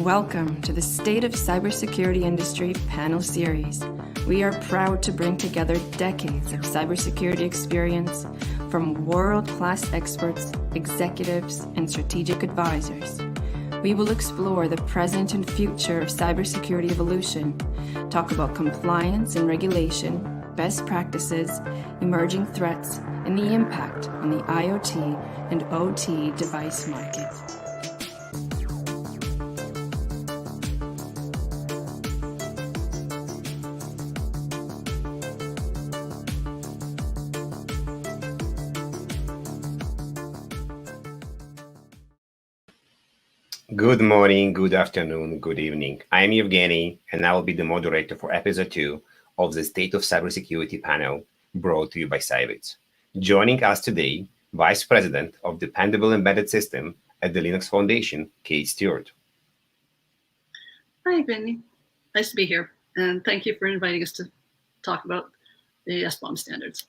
Welcome to the State of Cybersecurity Industry panel series. We are proud to bring together decades of cybersecurity experience from world-class experts, executives, and strategic advisors. We will explore the present and future of cybersecurity evolution, talk about compliance and regulation, best practices, emerging threats, and the impact on the IoT and OT device market. Good morning, good afternoon, good evening. I'm Evgeny, and I will be the moderator for episode 2 of the State of Cybersecurity panel brought to you by Cybersecurity. Joining us today, Vice President of Dependable Embedded System at the Linux Foundation, Kate Stewart. Hi, Evgeny. Nice to be here, and thank you for inviting us to talk about the SBOM standards.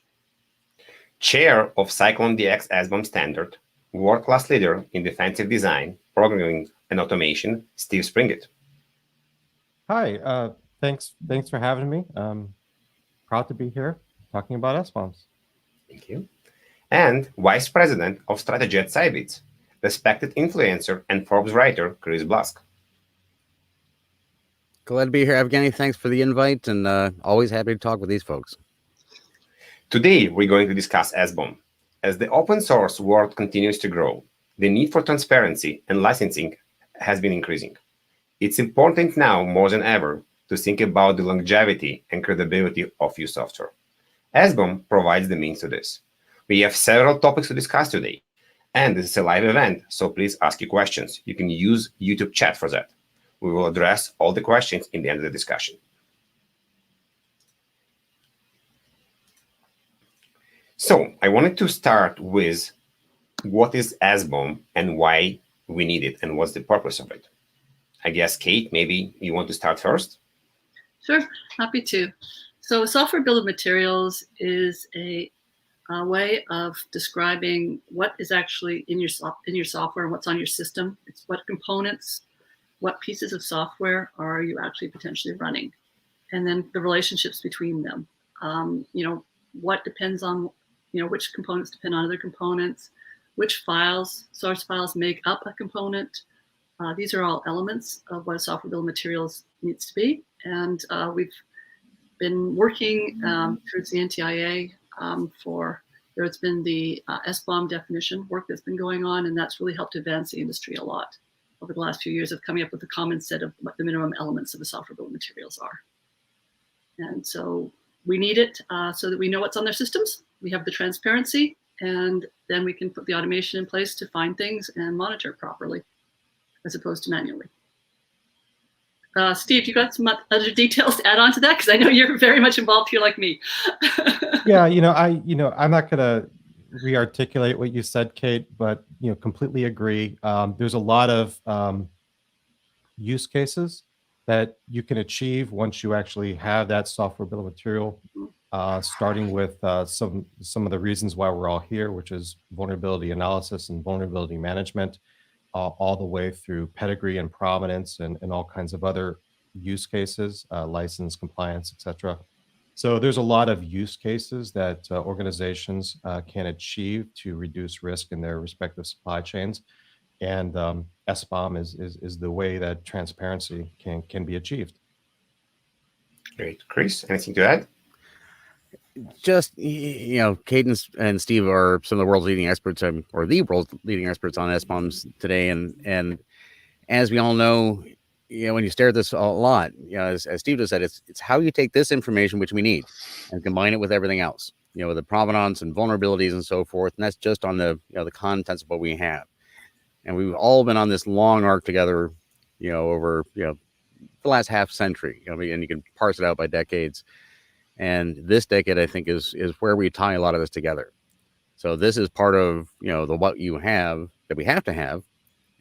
Chair of Cyclone DX SBOM Standard, world-class leader in defensive design, programming, and automation, Steve Springett. Hi, thanks for having me. Proud to be here talking about SBOMs. Thank you. And Vice President of Strategy at Cybersecurity, respected influencer and Forbes writer, Chris Blask. Glad to be here, Evgeny. Thanks for the invite, and always happy to talk with these folks. Today, we're going to discuss SBOM. As the open source world continues to grow, the need for transparency and licensing has been increasing. It's important now more than ever to think about the longevity and credibility of your software. SBOM provides the means to this. We have several topics to discuss today, and this is a live event, so please ask your questions. You can use YouTube chat for that. We will address all the questions in the end of the discussion. So I wanted to start with what is SBOM and why we need it and what's the purpose of it. I guess, Kate, maybe you want to start first? Sure, happy to. So software bill of materials is a way of describing what is actually in your software and what's on your system. It's what components, what pieces of software are you actually potentially running, and then the relationships between them. What depends on, which components depend on other components, which files, source files make up a component. These are all elements of what a software bill of materials needs to be. And we've been working towards the NTIA there's been the SBOM definition work that's been going on, and that's really helped advance the industry a lot over the last few years of coming up with a common set of what the minimum elements of a software bill of materials are. And so we need it so that we know what's on their systems. We have the transparency, and then we can put the automation in place to find things and monitor properly, as opposed to manually. Steve, you got some other details to add on to that? Because I know you're very much involved here like me. Yeah, I'm not gonna re-articulate what you said, Kate, but completely agree. There's a lot of use cases that you can achieve once you actually have that software bill of material, starting with some of the reasons why we're all here, which is vulnerability analysis and vulnerability management, all the way through pedigree and provenance and all kinds of other use cases, license, compliance, etc. So there's a lot of use cases that organizations can achieve to reduce risk in their respective supply chains. And SBOM is the way that transparency can be achieved. Great. Chris, anything to add? Just, Kate and Steve are some of the world's leading experts, or the world's leading experts on SBOMs today. And as we all know, when you stare at this a lot, as Steve just said, it's how you take this information, which we need, and combine it with everything else, with the provenance and vulnerabilities and so forth. And that's just on the contents of what we have. And we've all been on this long arc together, over the last half century. And you can parse it out by decades. And this decade, I think, is where we tie a lot of this together. So this is part of the what you have that we have to have,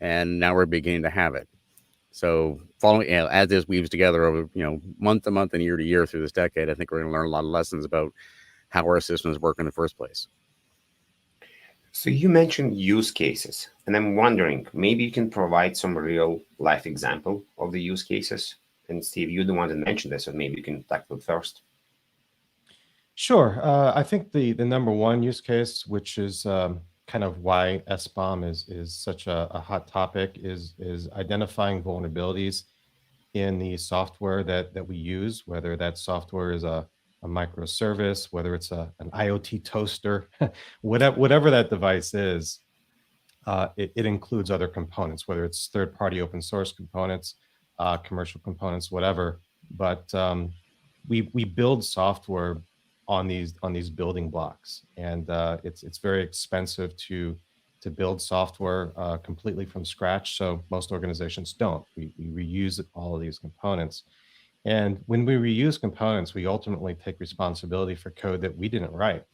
and now we're beginning to have it. So following as this weaves together over month to month and year to year through this decade, I think we're going to learn a lot of lessons about how our systems work in the first place. So you mentioned use cases, and I'm wondering, maybe you can provide some real life example of the use cases. And Steve, you're the one that mentioned this, so maybe you can tackle it first. Sure. I think the number one use case, which is kind of why SBOM is such a hot topic, is identifying vulnerabilities in the software that we use, whether that software is a microservice, whether it's an IoT toaster, whatever that device is. It includes other components, whether it's third-party open source components, commercial components, whatever. But we build software on these building blocks, and it's very expensive to build software completely from scratch. So most organizations don't. We reuse all of these components, and when we reuse components, we ultimately take responsibility for code that we didn't write.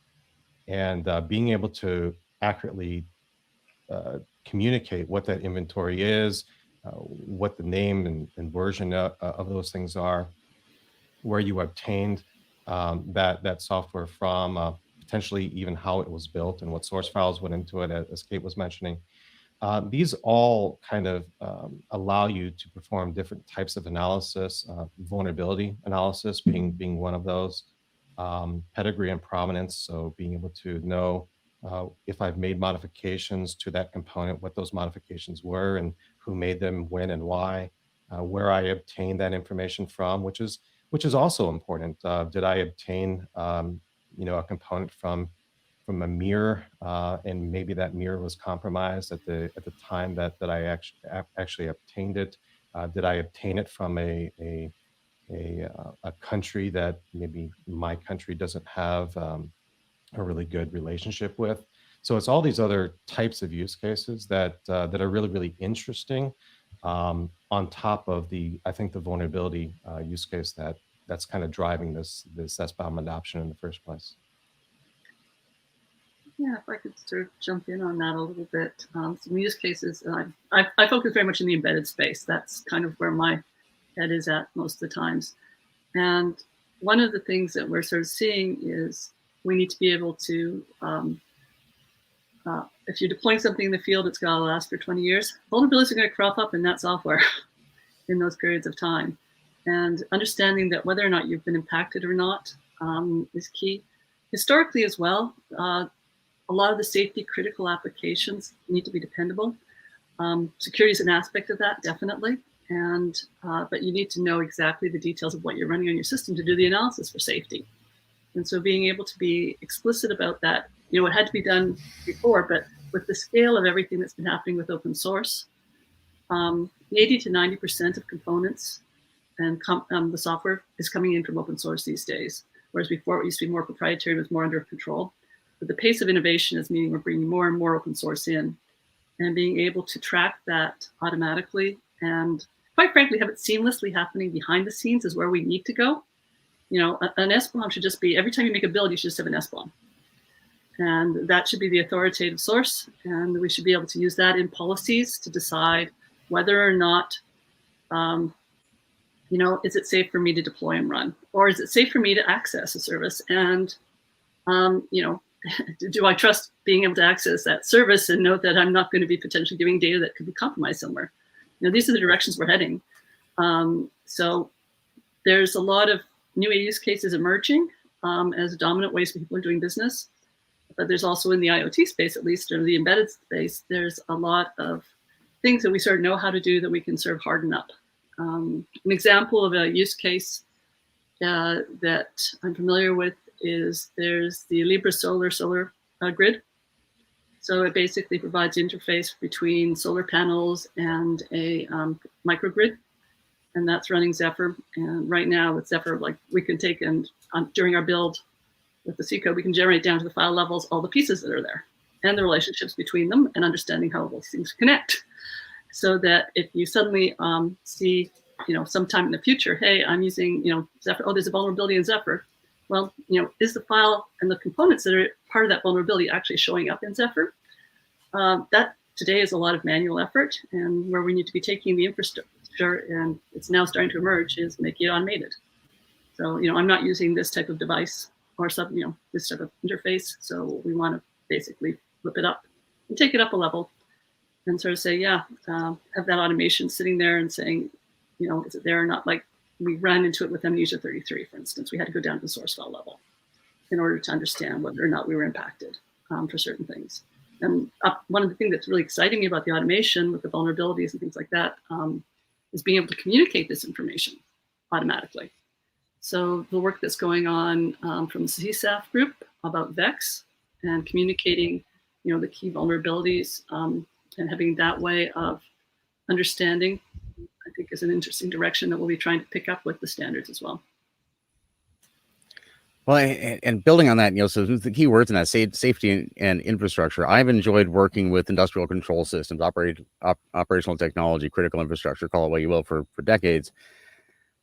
And being able to accurately communicate what that inventory is, what the name and version of those things are, where you obtained that software from, potentially even how it was built and what source files went into it, as Kate was mentioning. These all kind of allow you to perform different types of analysis, vulnerability analysis being one of those, pedigree and provenance, so being able to know if I've made modifications to that component, what those modifications were and who made them, when and why, where I obtained that information from, which is also important. Did I obtain a component from a mirror, and maybe that mirror was compromised at the time that I actually obtained it? Did I obtain it from a country that maybe my country doesn't have a really good relationship with? So it's all these other types of use cases that are really, really interesting, on top of I think the vulnerability use case that's kind of driving this SBOM adoption in the first place. Yeah, if I could sort of jump in on that a little bit. Some use cases, I focus very much in the embedded space. That's kind of where my head is at most of the times. And one of the things that we're sort of seeing is we need to be able to, if you're deploying something in the field, it's got to last for 20 years. Vulnerabilities are going to crop up in that software in those periods of time. And understanding that whether or not you've been impacted or not is key. Historically as well, a lot of the safety critical applications need to be dependable. Security is an aspect of that, definitely. And but you need to know exactly the details of what you're running on your system to do the analysis for safety. And so being able to be explicit about that, it had to be done before, but with the scale of everything that's been happening with open source, 80 to 90% of components and the software is coming in from open source these days. Whereas before it used to be more proprietary, it was more under control. But the pace of innovation is meaning we're bringing more and more open source in, and being able to track that automatically and quite frankly have it seamlessly happening behind the scenes is where we need to go. An SBOM should just be, every time you make a build, you should just have an SBOM. And that should be the authoritative source. And we should be able to use that in policies to decide whether or not, is it safe for me to deploy and run? Or is it safe for me to access a service? And, do I trust being able to access that service and know that I'm not going to be potentially giving data that could be compromised somewhere? These are the directions we're heading. So there's a lot of new use cases emerging as dominant ways people are doing business. But there's also in the IoT space, at least, or the embedded space, there's a lot of things that we sort of know how to do that we can sort of harden up. An example of a use case that I'm familiar with is there's the Libra solar grid. So it basically provides interface between solar panels and a microgrid, and that's running Zephyr. And right now with Zephyr, we can take and during our build with the C code, we can generate down to the file levels all the pieces that are there and the relationships between them and understanding how those things connect. So that if you suddenly see, sometime in the future, hey, I'm using, Zephyr, there's a vulnerability in Zephyr. Well, is the file and the components that are part of that vulnerability actually showing up in Zephyr? That today is a lot of manual effort, and where we need to be taking the infrastructure, and it's now starting to emerge, is making it automated. So, I'm not using this type of device or this type of interface, so we want to basically flip it up and take it up a level and sort of say, yeah, have that automation sitting there and saying, you know, is it there or not? Like we ran into it with Amnesia 33, for instance. We had to go down to the source file level in order to understand whether or not we were impacted for certain things. And one of the things that's really exciting me about the automation with the vulnerabilities and things like that is being able to communicate this information automatically. So the work that's going on from the CSAF group about VEX and communicating, you know, the key vulnerabilities and having that way of understanding, I think is an interesting direction that we'll be trying to pick up with the standards as well. Well, and building on that, you know, so the key words in that safety and infrastructure. I've enjoyed working with industrial control systems, operational technology, critical infrastructure, call it what you will, for decades,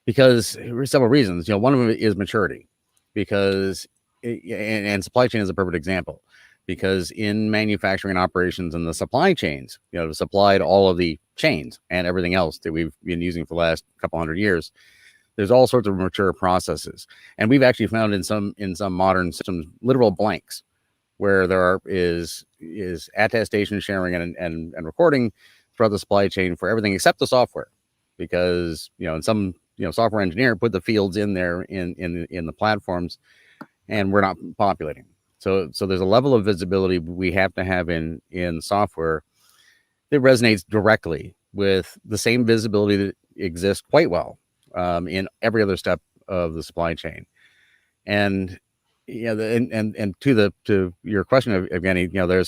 because for several reasons. You know, one of them is maturity, because and supply chain is a perfect example, because in manufacturing and operations and the supply chains, you know, supplied all of the chains and everything else that we've been using for the last couple hundred years. There's all sorts of mature processes, and we've actually found in some modern systems literal blanks where there is attestation sharing and recording throughout the supply chain for everything except the software, because you know, and some software engineer put the fields in there in the platforms, and we're not populating. So there's a level of visibility we have to have in software that resonates directly with the same visibility that exists quite well in every other step of the supply chain. And yeah, and to your question, Evgeny, you know,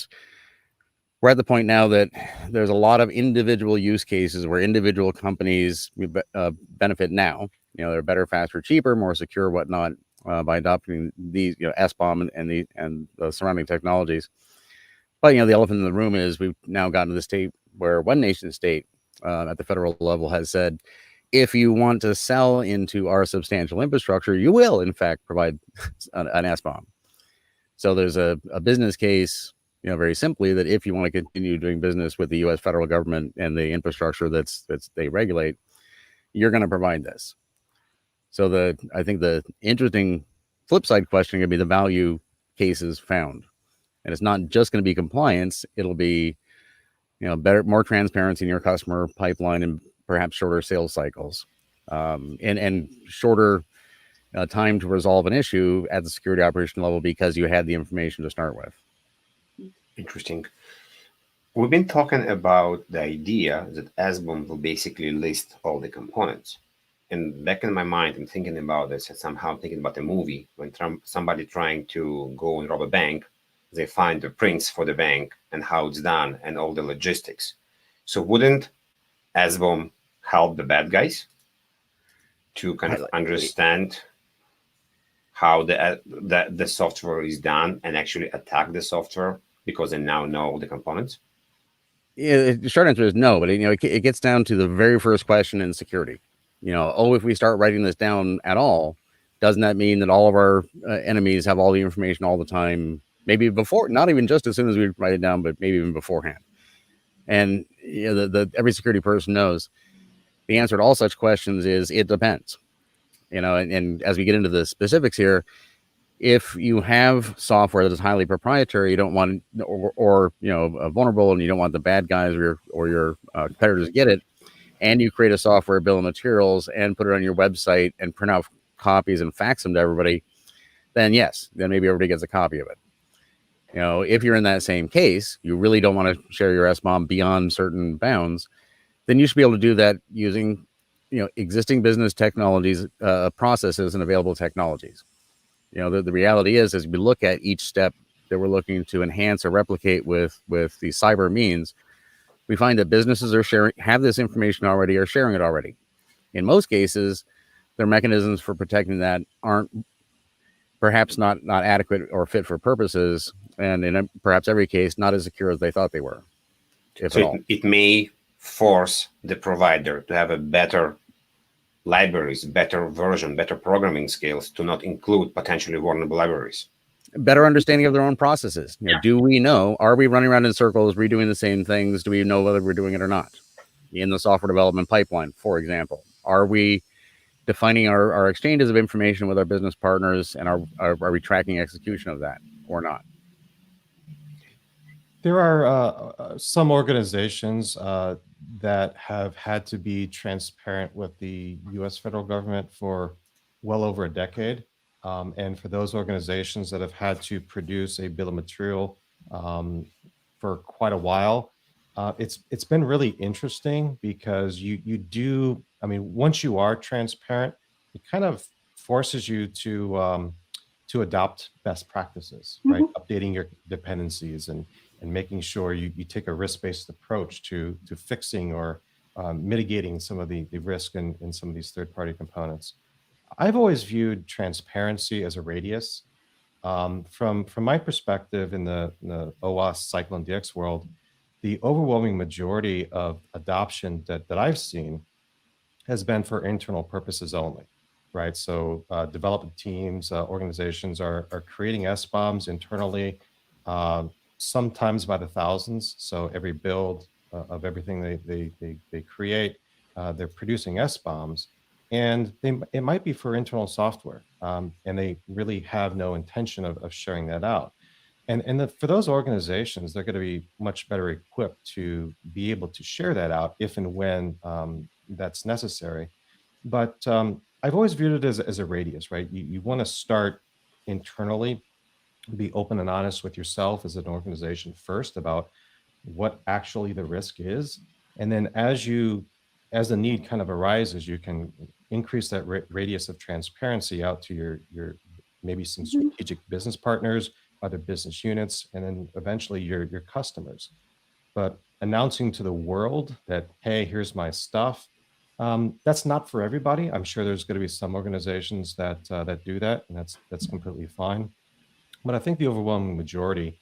we're at the point now that there's a lot of individual use cases where individual companies benefit now. You know, they're better, faster, cheaper, more secure, whatnot, by adopting these, you know, SBOM and the surrounding technologies. But you know, the elephant in the room is we've now gotten to the state where one nation state at the federal level has said, if you want to sell into our substantial infrastructure, you will, in fact, provide an SBOM. So there's a business case, you know, very simply, that if you want to continue doing business with the U.S. federal government and the infrastructure that's they regulate, you're going to provide this. So I think the interesting flip side question could be the value cases found, and it's not just going to be compliance; it'll be, you know, better, more transparency in your customer pipeline, and perhaps shorter sales cycles, and shorter time to resolve an issue at the security operation level because you had the information to start with. Interesting. We've been talking about the idea that SBOM will basically list all the components. And back in my mind, I'm thinking about this, and somehow I'm thinking about a movie when somebody trying to go and rob a bank, they find the prints for the bank and how it's done and all the logistics. So wouldn't SBOM help the bad guys to kind of understand how the software is done and actually attack the software because they now know all the components? Yeah, the short answer is no, but you know, it gets down to the very first question in security. You know, if we start writing this down at all, doesn't that mean that all of our enemies have all the information all the time? Maybe before, not even just as soon as we write it down, but maybe even beforehand. And you know, every security person knows the answer to all such questions is it depends. You know, and as we get into the specifics here, if you have software that is highly proprietary, you don't want, or you know, vulnerable, and you don't want the bad guys or your competitors to get it, and you create a software bill of materials and put it on your website and print out copies and fax them to everybody, then yes, then maybe everybody gets a copy of it. You know, if you're in that same case, you really don't want to share your SBOM beyond certain bounds, then you should be able to do that using, you know, existing business technologies, processes, and available technologies. You know, the reality is, as we look at each step that we're looking to enhance or replicate with the cyber means, we find that businesses have this information already, or sharing it already. In most cases, their mechanisms for protecting that aren't perhaps not adequate or fit for purposes, and in perhaps every case, not as secure as they thought they were. So it may force the provider to have a better libraries, better version, better programming skills to not include potentially vulnerable libraries. Better understanding of their own processes. You know, do we know, are we running around in circles, redoing the same things? Do we know whether we're doing it or not? In the software development pipeline, for example, are we defining our exchanges of information with our business partners, and are we tracking execution of that or not? There are some organizations that have had to be transparent with the U.S. federal government for well over a decade. And for those organizations that have had to produce a bill of material for quite a while, it's been really interesting because you do, I mean, once you are transparent, it kind of forces you to adopt best practices, right? Updating your dependencies and making sure you take a risk-based approach to fixing or mitigating some of the risk in some of these third-party components. I've always viewed transparency as a radius. From my perspective in the OWASP Cyclone DX world, the overwhelming majority of adoption that I've seen has been for internal purposes only, right? So development teams, organizations are creating SBOMs internally, sometimes by the thousands. So every build of everything they create, they're producing SBOMs. And it might be for internal software, and they really have no intention of sharing that out. And for those organizations, they're going to be much better equipped to be able to share that out if and when that's necessary. But I've always viewed it as a radius, right? You want to start internally, be open and honest with yourself as an organization first about what actually the risk is. And then as the need kind of arises, you can increase that radius of transparency out to your maybe some strategic business partners, other business units, and then eventually your customers. But announcing to the world that, hey, here's my stuff, that's not for everybody. I'm sure there's going to be some organizations that do that, and that's completely fine. But I think the overwhelming majority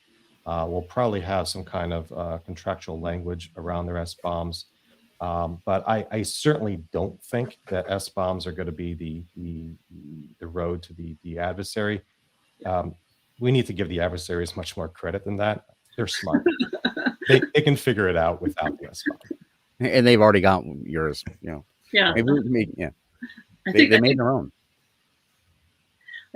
will probably have some kind of contractual language around their SBOMs. But I certainly don't think that SBOMs are going to be the road to the adversary. We need to give the adversaries much more credit than that. They're smart. they can figure it out without the SBOM. And they've already got yours, you know. Yeah. They made their own.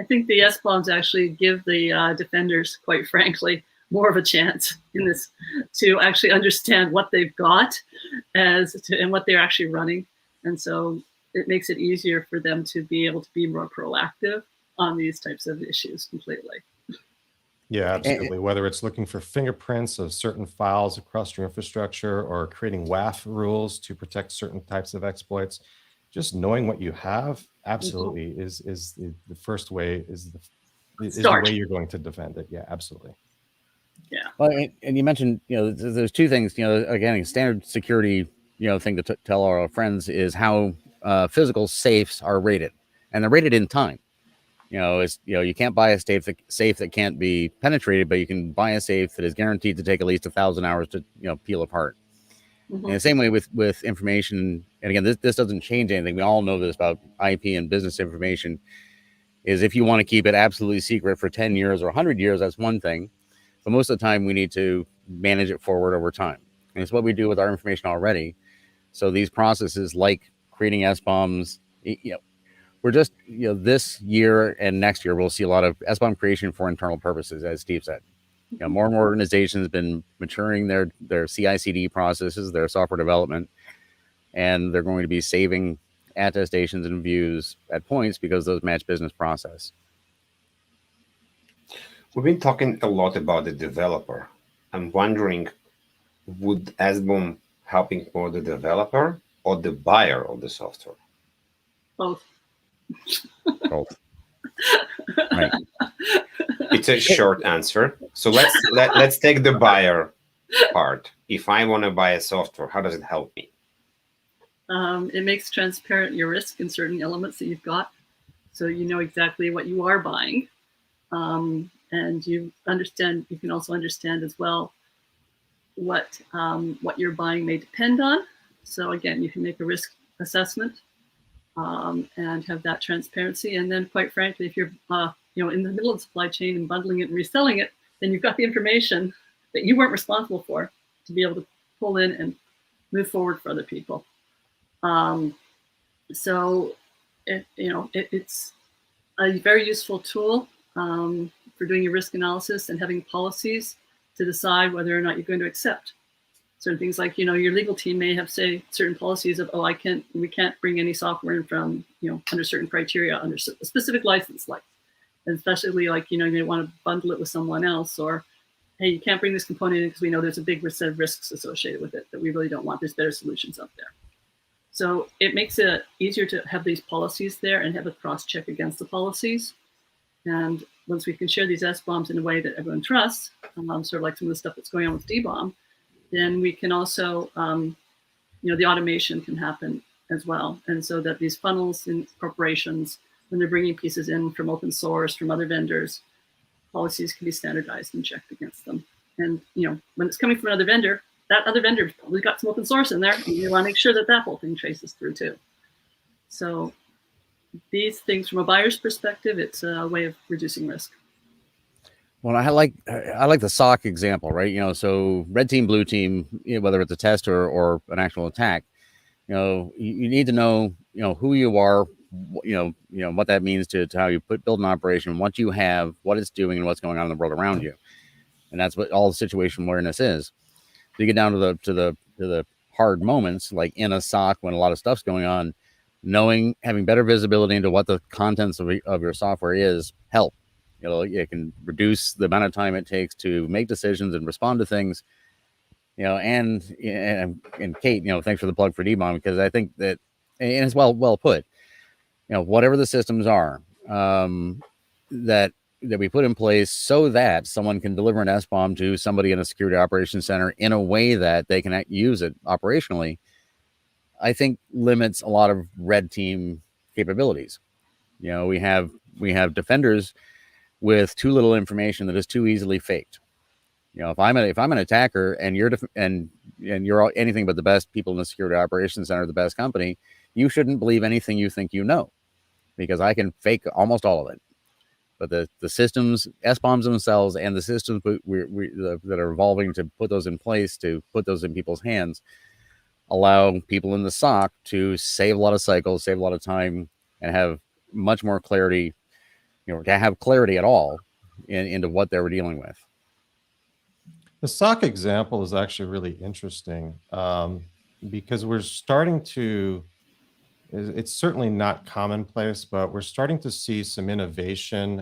I think the SBOMs actually give the defenders, quite frankly, more of a chance in this to actually understand what they've got and what they're actually running. And so it makes it easier for them to be able to be more proactive on these types of issues completely. Yeah, absolutely. Whether it's looking for fingerprints of certain files across your infrastructure or creating WAF rules to protect certain types of exploits, just knowing what you have absolutely is the first way, is the way you're going to defend it. Yeah, absolutely. Yeah. Well, and you mentioned, you know, there's two things, you know, again, standard security, you know, thing to tell our friends is how physical safes are rated, and they're rated in time. You know, you can't buy a safe that can't be penetrated, but you can buy a safe that is guaranteed to take at least 1,000 hours to, you know, peel apart. And the same way with information, and again, this doesn't change anything. We all know this about IP and business information, is if you want to keep it absolutely secret for 10 years or 100 years, that's one thing. But most of the time, we need to manage it forward over time. And it's what we do with our information already. So these processes like creating SBOMs, you know, we're just, you know, this year and next year, we'll see a lot of SBOM creation for internal purposes, as Steve said. You know, more and more organizations have been maturing their CI/CD processes, their software development, and they're going to be saving attestations and views at points because those match business process. We've been talking a lot about the developer. I'm wondering, would SBOM helping more the developer or the buyer of the software? Both. Both. Right. It's a short answer. So let's take the buyer part. If I want to buy a software, how does it help me? It makes transparent your risk in certain elements that you've got, so you know exactly what you are buying, and you can also understand as well what you're buying may depend on. So again, you can make a risk assessment and have that transparency. And then, quite frankly, if you're in the middle of the supply chain and bundling it and reselling it, then you've got the information that you weren't responsible for to be able to pull in and move forward for other people. So it's a very useful tool for doing your risk analysis and having policies to decide whether or not you're going to accept certain things. Like, your legal team may have, say, certain policies of, we can't bring any software in from, under certain criteria, under a specific license, like, and especially like, you want to bundle it with someone else, or, hey, you can't bring this component in because we know there's a big set of risks associated with it that we really don't want. There's better solutions out there. So it makes it easier to have these policies there and have a cross-check against the policies. And once we can share these SBOMs in a way that everyone trusts, sort of like some of the stuff that's going on with DBOM, then we can also, the automation can happen as well. And so that these funnels in corporations, when they're bringing pieces in from open source, from other vendors, policies can be standardized and checked against them. And, when it's coming from another vendor, that other vendor probably got some open source in there, and you want to make sure that that whole thing traces through too. So these things, from a buyer's perspective, it's a way of reducing risk. Well, I like the SOC example, right? So red team, blue team, whether it's a test or an actual attack, you need to know, who you are, what that means to how you build an operation, what you have, what it's doing, and what's going on in the world around you. And that's what all the situation awareness is. So you get down to the hard moments, like in a SOC when a lot of stuff's going on, having better visibility into what the contents of your software is, help. It can reduce the amount of time it takes to make decisions and respond to things. And Kate, thanks for the plug for DBOM, because I think that, and it's well put, whatever the systems are that we put in place so that someone can deliver an SBOM to somebody in a security operations center in a way that they can use it operationally, I think limits a lot of red team capabilities. We have defenders with too little information that is too easily faked. If I'm an attacker and you're anything but the best people in the security operations center, the best company, you shouldn't believe anything you think because I can fake almost all of it. But the systems, SBOMs themselves, and the systems that are evolving to put those in place, to put those in people's hands, allow people in the SOC to save a lot of cycles, save a lot of time, and have much more clarity, to have clarity at all into what they were dealing with. The SOC example is actually really interesting because we're starting to, it's certainly not commonplace, but we're starting to see some innovation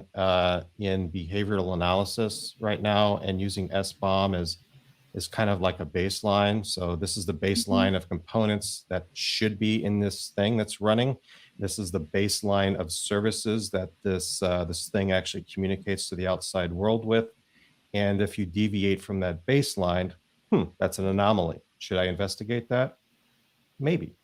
in behavioral analysis right now, and using SBOM is kind of like a baseline. So this is the baseline of components that should be in this thing that's running. This is the baseline of services that this thing actually communicates to the outside world with. And if you deviate from that baseline, that's an anomaly. Should I investigate that? Maybe.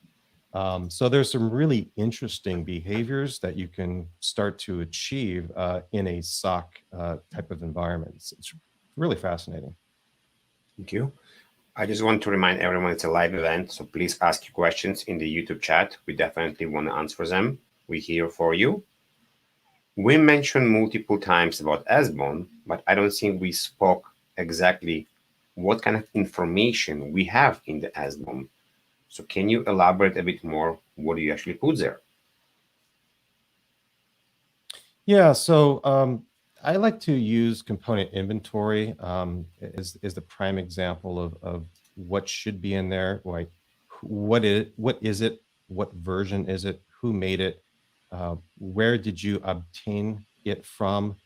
So there's some really interesting behaviors that you can start to achieve in a SOC type of environment. It's really fascinating. Thank you. I just want to remind everyone it's a live event, so please ask your questions in the YouTube chat. We definitely want to answer them. We're here for you. We mentioned multiple times about SBOM, but I don't think we spoke exactly what kind of information we have in the SBOM. So can you elaborate a bit more? What do you actually put there? Yeah, so I like to use component inventory as the prime example of what should be in there. Like, what is it? What version is it? Who made it? Where did you obtain it from?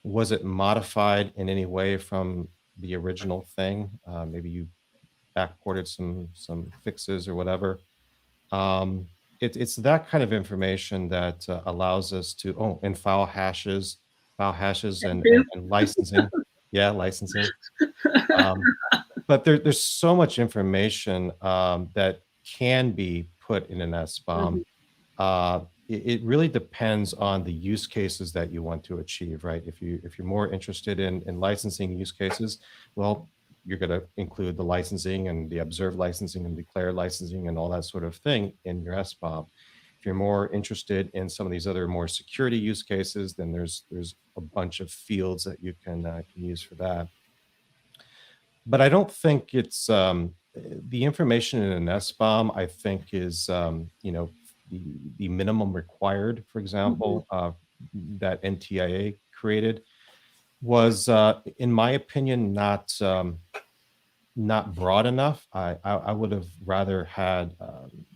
Was it modified in any way from the original thing? Maybe you backported some fixes or whatever. It's that kind of information that allows us to, and file hashes and licensing. Yeah, licensing. But there's so much information that can be put in an SBOM. It really depends on the use cases that you want to achieve, right? If you're more interested in licensing use cases, well, you're going to include the licensing and the observed licensing and declared licensing and all that sort of thing in your SBOM. If you're more interested in some of these other more security use cases, then there's a bunch of fields that you can use for that. But I don't think it's the information in an SBOM, I think, is the minimum required, for example, that NTIA created. was, in my opinion, not broad enough. I would have rather had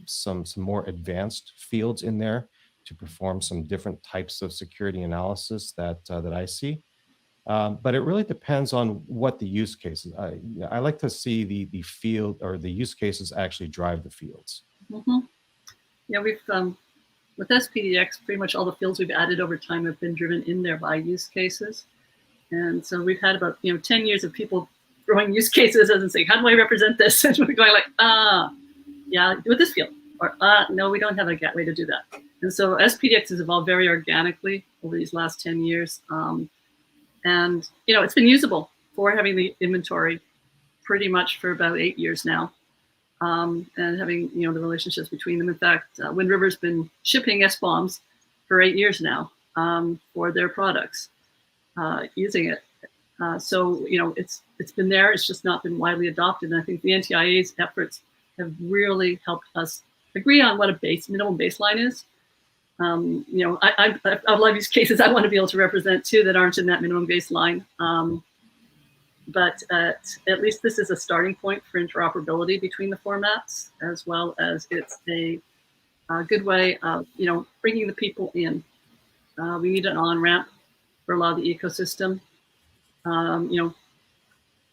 some more advanced fields in there to perform some different types of security analysis that I see. But it really depends on what the use cases. I like to see the field or the use cases actually drive the fields. Mm-hmm. Yeah, we've with SPDX, pretty much all the fields we've added over time have been driven in there by use cases. And so we've had about 10 years of people throwing use cases and saying, how do I represent this? And we're going like, yeah, with this field. Or no, we don't have a way to do that. And so SPDX has evolved very organically over these last 10 years. And it's been usable for having the inventory pretty much for about 8 years now. And having the relationships between them. In fact, Wind River's been shipping SBOMs for 8 years now for their products, using it. So it's been there. It's just not been widely adopted. And I think the NTIA's efforts have really helped us agree on what a minimum baseline is. I love use cases I want to be able to represent too that aren't in that minimum baseline. But at least this is a starting point for interoperability between the formats, as well as it's a good way of bringing the people in. We need an on-ramp for a lot of the ecosystem.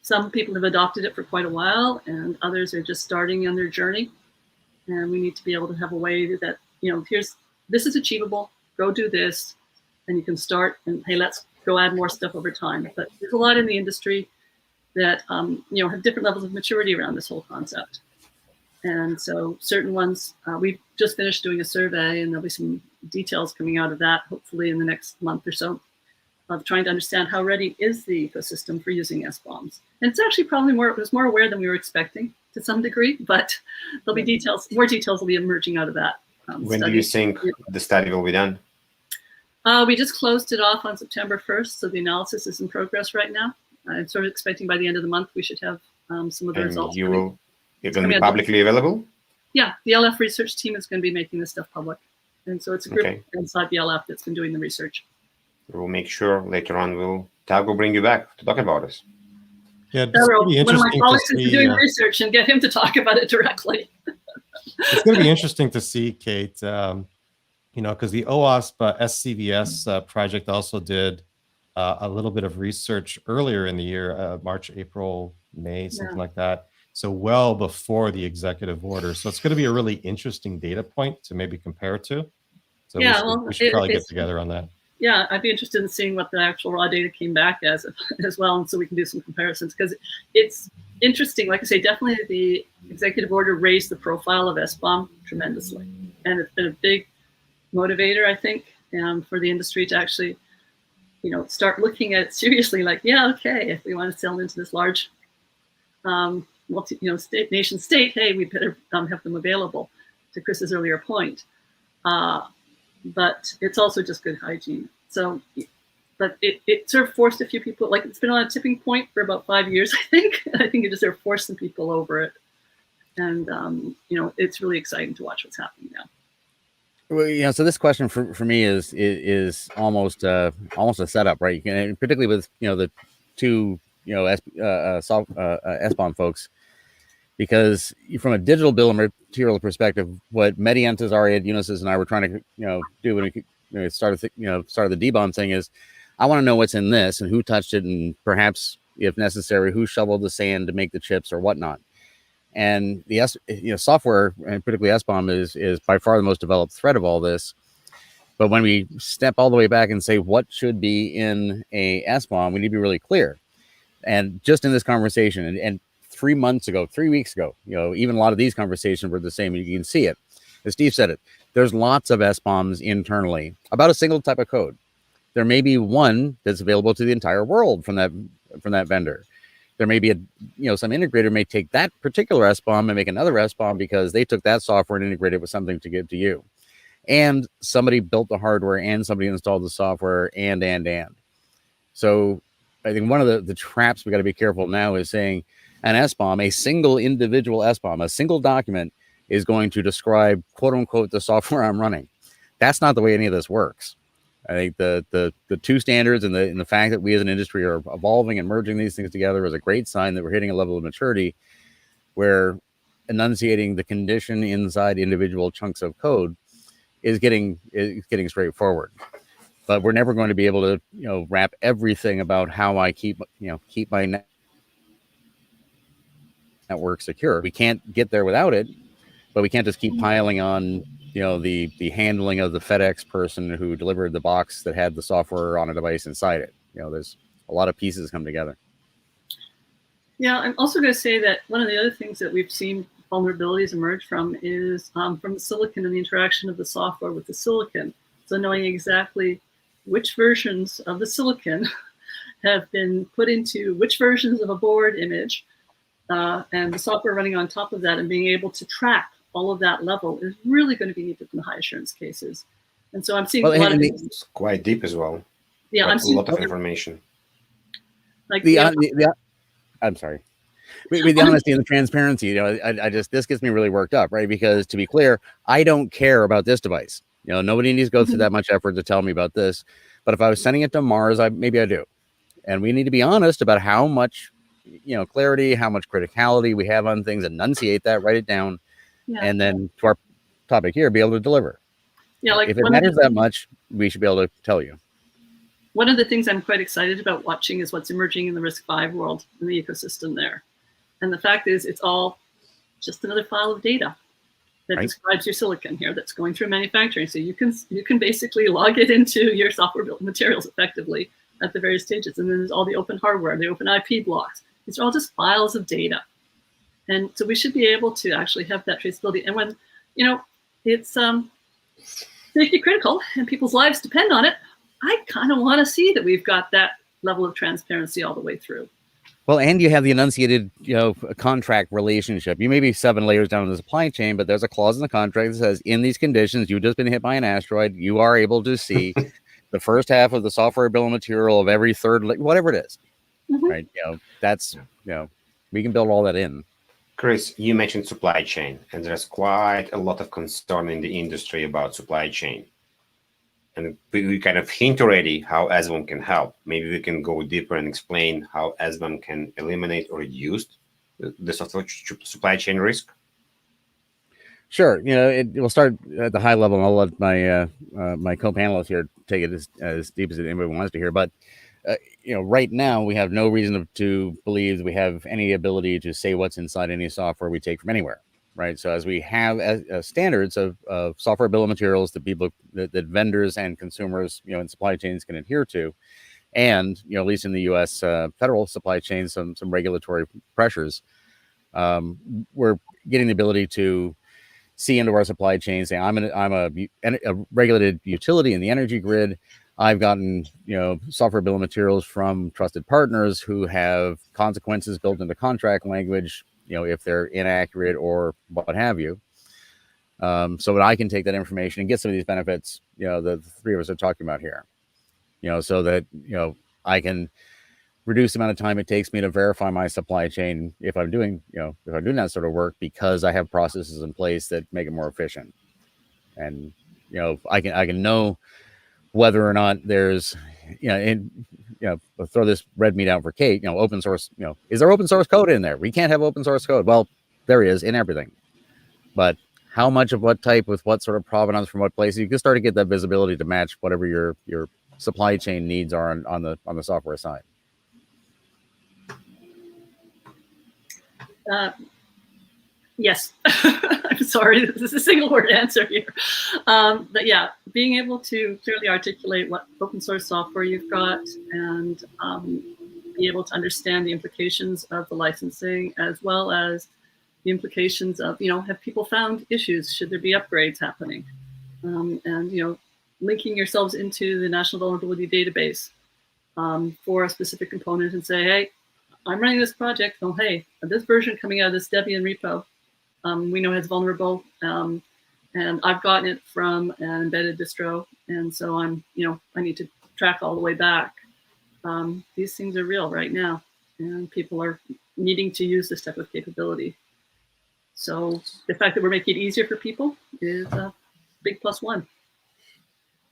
Some people have adopted it for quite a while, and others are just starting on their journey. And we need to be able to have a way that this is achievable. Go do this, and you can start. And hey, let's go add more stuff over time. But there's a lot in the industry that have different levels of maturity around this whole concept. And so certain ones, we've just finished doing a survey, and there'll be some details coming out of that, hopefully in the next month or so, of trying to understand how ready is the ecosystem for using SBOMs. And it's actually probably it was more aware than we were expecting to some degree, but there'll be more details will be emerging out of that. When do you think the study will be done? We just closed it off on September 1st, so the analysis is in progress right now. I'm sort of expecting by the end of the month we should have some of the results. It's going to be publicly available? Yeah, the LF research team is going to be making this stuff public. And so it's a group inside the LF that's been doing the research. We'll make sure later on Tag will bring you back to talk about this. Yeah, it's going to be interesting. One of my colleagues is doing research and get him to talk about it directly. It's going to be interesting to see, Kate, because the OWASP SCVS project also did a little bit of research earlier in the year, March, April, May, something like that. So well before the executive order. So it's going to be a really interesting data point to maybe compare to. So we should probably get together on that. Yeah, I'd be interested in seeing what the actual raw data came back as well, and so we can do some comparisons, because it's interesting. Like I say, definitely the executive order raised the profile of SBOM tremendously, and it's been a big motivator, I think, for the industry to actually, start looking at it seriously. Like, yeah, okay, if we want to sell into this large, nation state, hey, we better have them available. To Chris's earlier point. But it's also just good hygiene. So, but it sort of forced a few people, like it's been on a tipping point for about 5 years, I think. I think it just sort of forced some people over it. And, it's really exciting to watch what's happening now. Well, so this question for me is almost a setup, right? And particularly with, the two, SBOM folks, because from a digital bill of material perspective, what Medientas, Ariad, Unisys, and I were trying to, do when we started the DBOM thing is, I want to know what's in this and who touched it, and perhaps, if necessary, who shoveled the sand to make the chips or whatnot. And the software, and particularly SBOM, is by far the most developed thread of all this. But when we step all the way back and say what should be in a SBOM, we need to be really clear. And just in this conversation, and 3 weeks ago, even a lot of these conversations were the same, and you can see it. As Steve said it, there's lots of SBOMs internally about a single type of code. There may be one that's available to the entire world from that vendor. There may be some integrator may take that particular SBOM and make another SBOM because they took that software and integrated with something to give to you. And somebody built the hardware and somebody installed the software and. So I think one of the traps we got to be careful now is saying an SBOM, a single individual SBOM, a single document is going to describe, quote unquote, the software I'm running. That's not the way any of this works. I think the two standards and the fact that we as an industry are evolving and merging these things together is a great sign that we're hitting a level of maturity where enunciating the condition inside individual chunks of code is getting straightforward. But we're never going to be able to wrap everything about how I keep my network secure. We can't get there without it, but we can't just keep piling on the handling of the FedEx person who delivered the box that had the software on a device inside it. There's a lot of pieces come together. Yeah, I'm also going to say that one of the other things that we've seen vulnerabilities emerge from is from the silicon and the interaction of the software with the silicon. So knowing exactly which versions of the silicon have been put into which versions of a board image, and the software running on top of that, and being able to track all of that level is really going to be needed in the high assurance cases. And so I'm seeing a lot of it's quite deep as well. Yeah, I'm seeing a lot of information. Like I'm sorry. With the honesty and the transparency, this gets me really worked up, right? Because to be clear, I don't care about this device. Nobody needs to go through that much effort to tell me about this. But if I was sending it to Mars, maybe I do. And we need to be honest about how much, clarity, how much criticality we have on things, enunciate that, write it down, and then to our topic here, be able to deliver. Yeah, like if it matters that much, we should be able to tell you. One of the things I'm quite excited about watching is what's emerging in the RISC-V world and the ecosystem there. And the fact is, it's all just another file of data that describes your silicon here that's going through manufacturing. So you can basically log it into your software built materials effectively at the various stages. And then there's all the open hardware, the open IP blocks. These are all just files of data. And so we should be able to actually have that traceability. And when, it's safety critical and people's lives depend on it, I kind of want to see that we've got that level of transparency all the way through. Well, and you have the enunciated, contract relationship. You may be 7 layers down in the supply chain, but there's a clause in the contract that says, in these conditions, you've just been hit by an asteroid. You are able to see the first half of the software bill of material of every third, whatever it is, right? That's, we can build all that in. Chris, you mentioned supply chain, and there's quite a lot of concern in the industry about supply chain. And we kind of hint already how SBOM can help. Maybe we can go deeper and explain how SBOM can eliminate or reduce the supply chain risk. Sure. It will start at the high level, and I'll let my co-panelists here take it as deep as anybody wants to hear. But right now we have no reason to believe that we have any ability to say what's inside any software we take from anywhere. Right. So as we have standards of software bill of materials that vendors and consumers, in supply chains can adhere to, and, at least in the U.S. Federal supply chain, some regulatory pressures, we're getting the ability to see into our supply chain, say, I'm a regulated utility in the energy grid. I've gotten, software bill of materials from trusted partners who have consequences built into contract language, if they're inaccurate or what have you. So that I can take that information and get some of these benefits, the three of us are talking about here, so that, I can reduce the amount of time it takes me to verify my supply chain if I'm doing that sort of work, because I have processes in place that make it more efficient. And, I can know whether or not there's, I'll throw this red meat out for Kate, open source, is there open source code in there? We can't have open source code. Well, there is in everything. But how much of what type with what sort of provenance from what place, you can start to get that visibility to match whatever your supply chain needs are on the software side. Yes. I'm sorry, this is a single word answer here. But yeah, being able to clearly articulate what open source software you've got, and be able to understand the implications of the licensing, as well as the implications of, have people found issues? Should there be upgrades happening? And, linking yourselves into the National Vulnerability Database for a specific component and say, hey, I'm running this project. Oh, hey, this version coming out of this Debian repo, we know it's vulnerable, and I've gotten it from an embedded distro, and so I'm, I need to track all the way back. These things are real right now, and people are needing to use this type of capability. So the fact that we're making it easier for people is a big +1.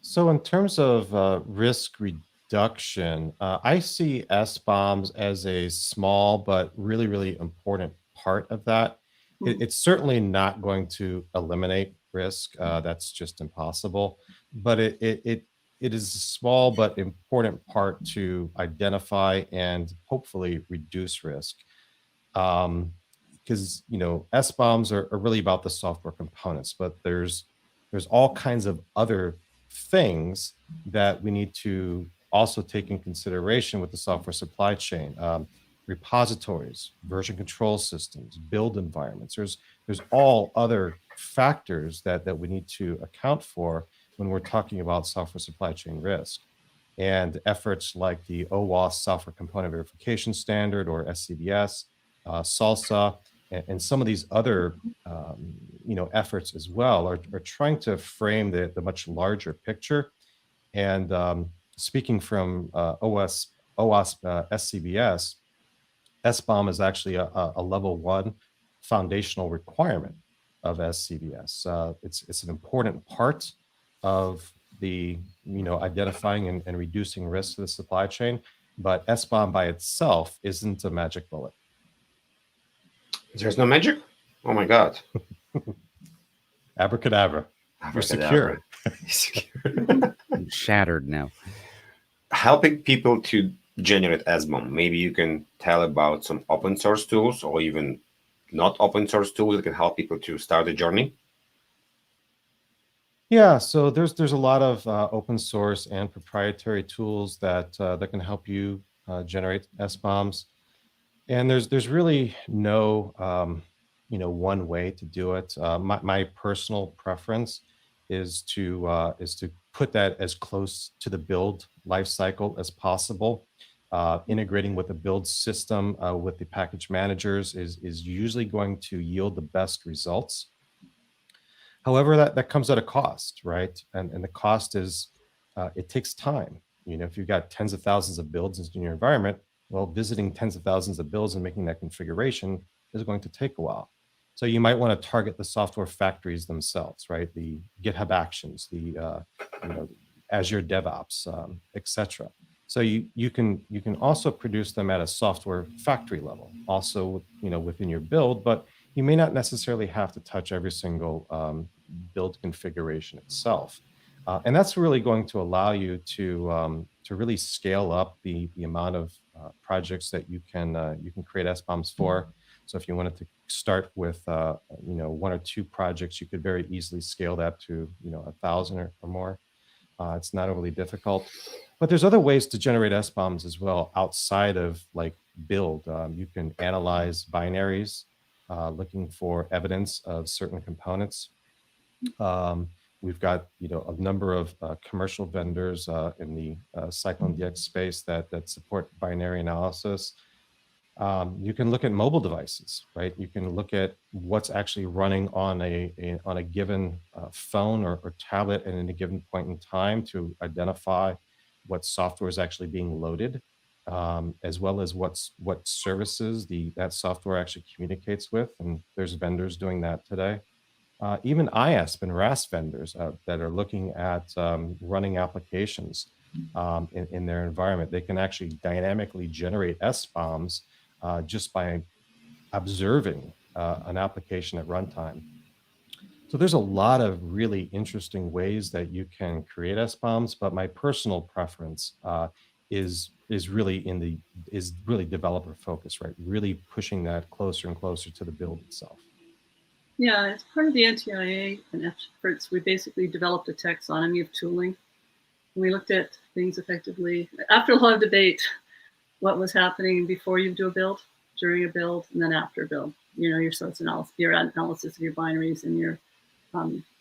So in terms of risk reduction, I see SBOMs as a small but really, really important part of that. It's certainly not going to eliminate risk. That's just impossible. But it is a small but important part to identify and hopefully reduce risk. Because SBOMs are really about the software components, but there's all kinds of other things that we need to also take in consideration with the software supply chain. Repositories, version control systems, build environments. There's all other factors that we need to account for when we're talking about software supply chain risk. And efforts like the OWASP Software Component Verification Standard, or SCVS, SALSA, and some of these other efforts as well are trying to frame the much larger picture. And speaking from OWASP SCVS, SBOM is actually a level 1 foundational requirement of SCVS. It's an important part of the identifying and reducing risk to the supply chain, but SBOM by itself isn't a magic bullet. There's no magic? Oh my God. Abracadabra. You're secure. Shattered now. Helping people to generate SBOM. Maybe you can tell about some open source tools or even not open source tools that can help people to start the journey. Yeah, so there's a lot of open source and proprietary tools that can help you generate SBOMs. And there's really no one way to do it. My personal preference is to put that as close to the build lifecycle as possible. Integrating with the build system with the package managers is usually going to yield the best results. However, that comes at a cost, right? And the cost is it takes time. If you've got tens of thousands of builds in your environment, well, visiting tens of thousands of builds and making that configuration is going to take a while. So you might want to target the software factories themselves, right? The GitHub Actions, the Azure DevOps, etc. So you can also produce them at a software factory level, also within your build, but you may not necessarily have to touch every single build configuration itself. And that's really going to allow you to really scale up the amount of projects that you can create SBOMs for. So if you wanted to start with 1 or 2 projects, you could very easily scale that to 1,000 or more. It's not overly difficult, but there's other ways to generate SBOMs as well outside of like build. You can analyze binaries, looking for evidence of certain components. We've got a number of commercial vendors in the Cyclone DX space that support binary analysis. You can look at mobile devices, right? You can look at what's actually running on a given phone or tablet at a given point in time to identify what software is actually being loaded, as well as what services that software actually communicates with. And there's vendors doing that today. Even IASP and RAS vendors that are looking at running applications in their environment. They can actually dynamically generate SBOMs just by observing an application at runtime. So there's a lot of really interesting ways that you can create SBOMs, but my personal preference is really developer focused, right? Really pushing that closer and closer to the build itself. Yeah, as part of the NTIA and efforts, we basically developed a taxonomy of tooling. And we looked at things effectively, after a lot of debate, what was happening before you do a build, during a build, and then after a build. Your source analysis, your analysis of your binaries, and your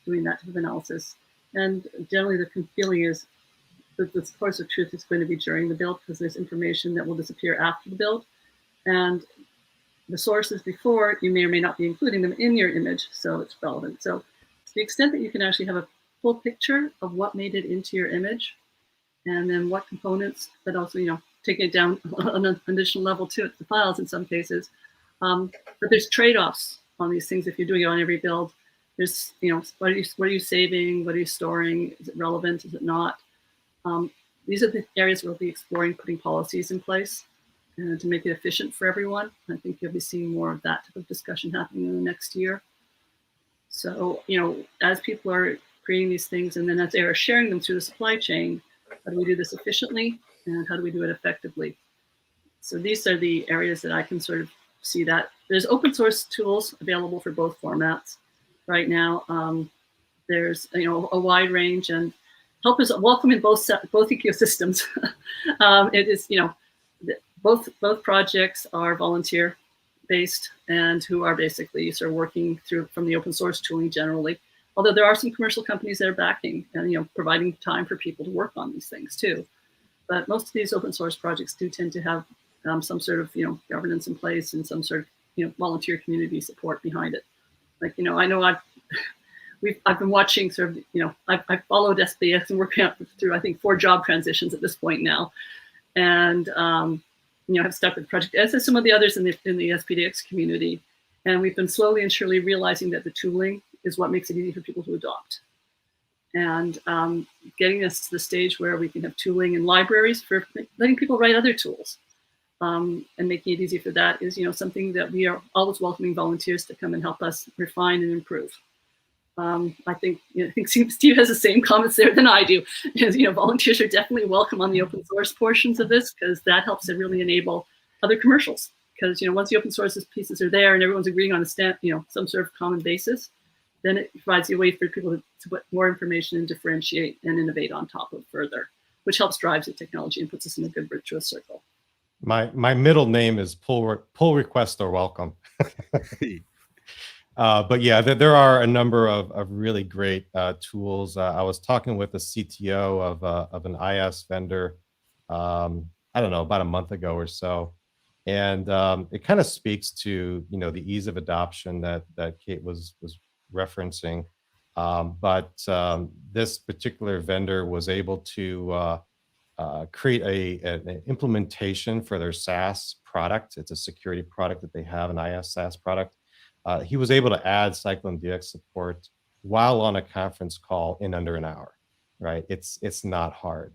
doing that type of analysis. And generally the feeling is that the source of truth is going to be during the build, because there's information that will disappear after the build. And the sources before, you may or may not be including them in your image, so it's relevant. So to the extent that you can actually have a full picture of what made it into your image, and then what components, but also, taking it down on an additional level too, it's the files in some cases. But there's trade-offs on these things if you're doing it on every build. There's, what are you saving? What are you storing? Is it relevant? Is it not? These are the areas we'll be exploring, putting policies in place and to make it efficient for everyone. I think you'll be seeing more of that type of discussion happening in the next year. So, as people are creating these things and then as they are sharing them through the supply chain, how do we do this efficiently and how do we do it effectively? So these are the areas that I can sort of see that. There's open source tools available for both formats right now. There's a wide range, and help is welcome in both ecosystems. It is both projects are volunteer based and who are basically sort of working through from the open source tooling generally. Although there are some commercial companies that are backing and providing time for people to work on these things too. But most of these open source projects do tend to have some sort of governance in place and some sort of volunteer community support behind it. Like I know I've been watching sort of I've followed SPDX and working out through I think 4 job transitions at this point now, and have stuck with the project as have some of the others in the SPDX community, and we've been slowly and surely realizing that the tooling is what makes it easy for people to adopt, and getting us to the stage where we can have tooling in libraries for letting people write other tools. And making it easy for that is, something that we are always welcoming volunteers to come and help us refine and improve. I think Steve has the same comments there than I do. Volunteers are definitely welcome on the open source portions of this because that helps to really enable other commercials. Because once the open source pieces are there and everyone's agreeing on some sort of common basis, then it provides a way for people to put more information and differentiate and innovate on top of further, which helps drive the technology and puts us in a good virtuous circle. My middle name is pull request or welcome. But yeah, there are a number of really great tools. I was talking with the CTO of an IS vendor, I don't know, about a month ago or so. And it kind of speaks to, the ease of adoption that Kate was referencing. But this particular vendor was able to create an implementation for their SaaS product. It's a security product that they have, an IS SaaS product. He was able to add Cyclone DX support while on a conference call in under an hour, right? It's not hard.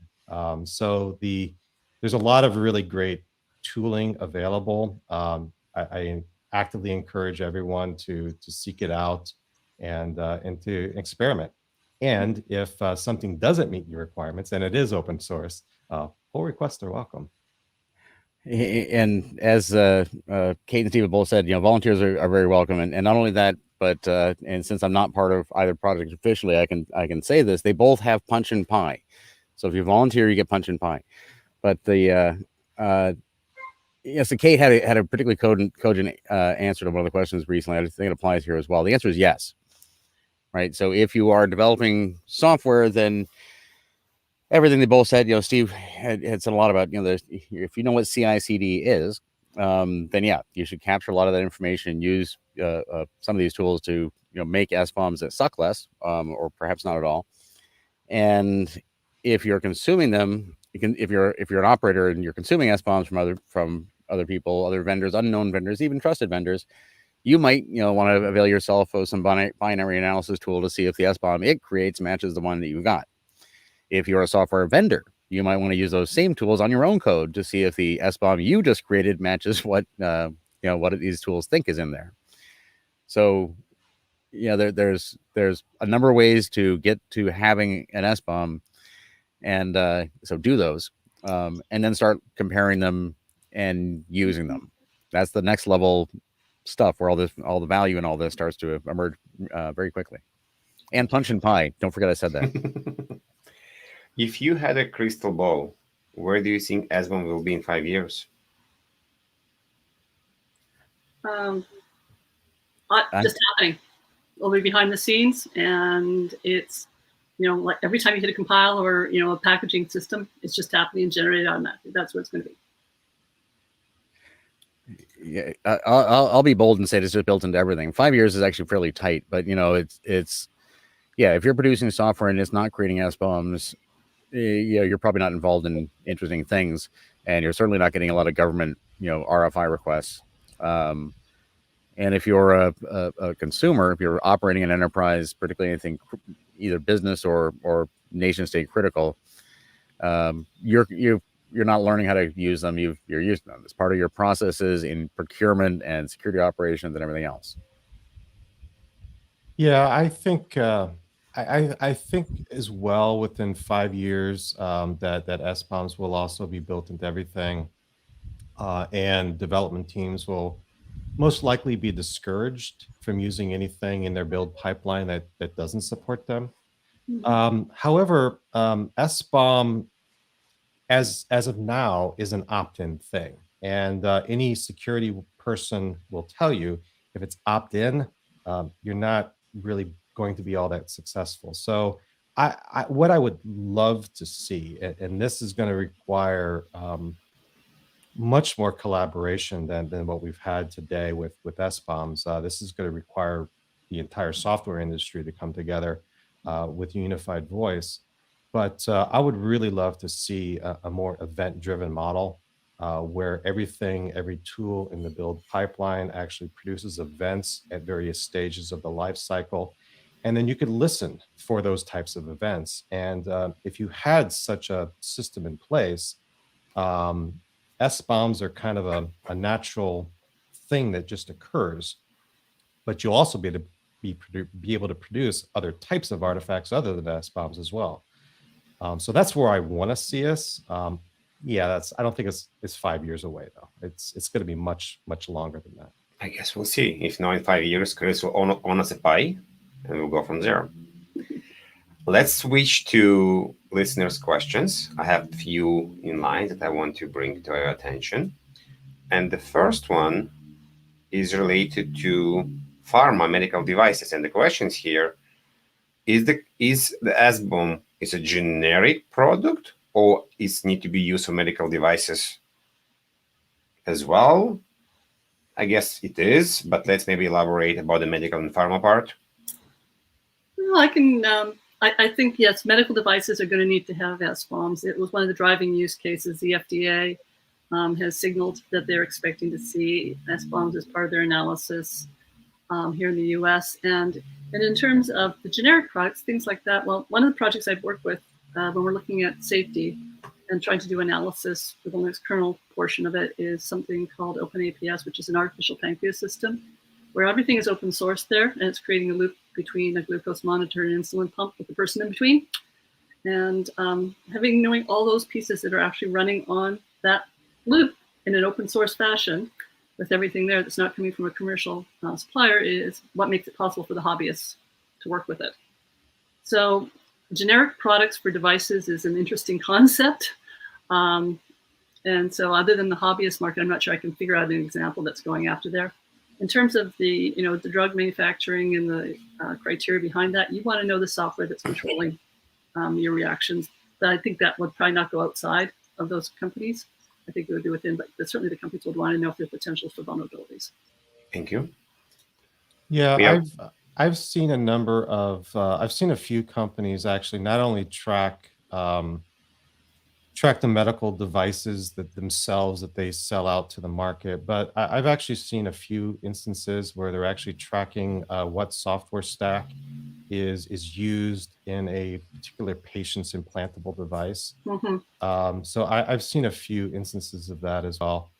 So there's a lot of really great tooling available. I actively encourage everyone to seek it out and to experiment. And if something doesn't meet your requirements, and it is open source, pull requests are welcome. And as Kate and Steve both said, volunteers are very welcome. And not only that, but and since I'm not part of either project officially, I can say this: they both have punch and pie. So if you volunteer, you get punch and pie. But so Kate had a particularly cogent answer to one of the questions recently. I think it applies here as well. The answer is yes. Right. So if you are developing software, then everything they both said, Steve had said a lot about, if you know what CI/CD is, then yeah, you should capture a lot of that information, use some of these tools to, make SBOMs that suck less, or perhaps not at all. And if you're consuming them, if you're an operator and you're consuming SBOMs from other people, other vendors, unknown vendors, even trusted vendors, you might, want to avail yourself of some binary analysis tool to see if the SBOM it creates matches the one that you got. If you're a software vendor, you might want to use those same tools on your own code to see if the SBOM you just created matches what what these tools think is in there. So, there's a number of ways to get to having an SBOM, and so do those, and then start comparing them and using them. That's the next level stuff where all the value and all this starts to emerge very quickly. And punch and pie. Don't forget I said that. If you had a crystal ball, where do you think SBOM will be in 5 years? Just happening. It'll be behind the scenes, and it's, like every time you hit a compile or, a packaging system, it's just happening and generated automatically. That's what it's going to be. Yeah, I'll be bold and say it's just built into everything. 5 years is actually fairly tight, but it's yeah. If you're producing software and it's not creating SBOMs, you're probably not involved in interesting things, and you're certainly not getting a lot of government, RFI requests. And if you're a consumer, if you're operating an enterprise, particularly anything either business or nation state critical, you're not learning how to use them. You're using them as part of your processes in procurement and security operations and everything else. Yeah, I think I think as well within 5 years that SBOMs will also be built into everything, and development teams will most likely be discouraged from using anything in their build pipeline that doesn't support them. However, SBOM as of now is an opt-in thing, and any security person will tell you if it's opt-in, you're not really going to be all that successful. So what I would love to see, and this is going to require much more collaboration than what we've had today with SBOMs. This is going to require the entire software industry to come together with unified voice. But I would really love to see a more event-driven model where every tool in the build pipeline actually produces events at various stages of the life cycle. And then you could listen for those types of events. And if you had such a system in place, SBOMs are kind of a natural thing that just occurs, but you'll also be able to produce other types of artifacts other than SBOMs as well. So that's where I want to see us. Yeah, I don't think it's 5 years away though. It's going to be much longer than that. I guess we'll see. If not in 5 years, Chris will own us a pie, and we'll go from there. Let's switch to listeners' questions. I have a few in line that I want to bring to your attention. And the first one is related to pharma medical devices. And the questions here, is the SBOM is a generic product, or it need to be used for medical devices as well? I guess it is, but let's maybe elaborate about the medical and pharma part. Well, I can. I think, yes, medical devices are going to need to have SBOMs. It was one of the driving use cases. The FDA has signaled that they're expecting to see SBOMs as part of their analysis here in the US. And in terms of the generic products, things like that, well, one of the projects I've worked with when we're looking at safety and trying to do analysis for the Linux kernel portion of it is something called OpenAPS, which is an artificial pancreas system, where everything is open source there, and it's creating a loop between a glucose monitor and insulin pump with the person in between. And knowing all those pieces that are actually running on that loop in an open source fashion with everything there that's not coming from a commercial supplier is what makes it possible for the hobbyists to work with it. So generic products for devices is an interesting concept. And so other than the hobbyist market, I'm not sure I can figure out an example that's going after there. In terms of the drug manufacturing and the criteria behind that, you want to know the software that's controlling your reactions. But I think that would probably not go outside of those companies. I think it would be within, but certainly the companies would want to know if there's potential for vulnerabilities. Thank you. Yeah, I've seen a number of I've seen a few companies actually not only track the medical devices that themselves that they sell out to the market, but I've actually seen a few instances where they're actually tracking what software stack is used in a particular patient's implantable device. So I've seen a few instances of that as well.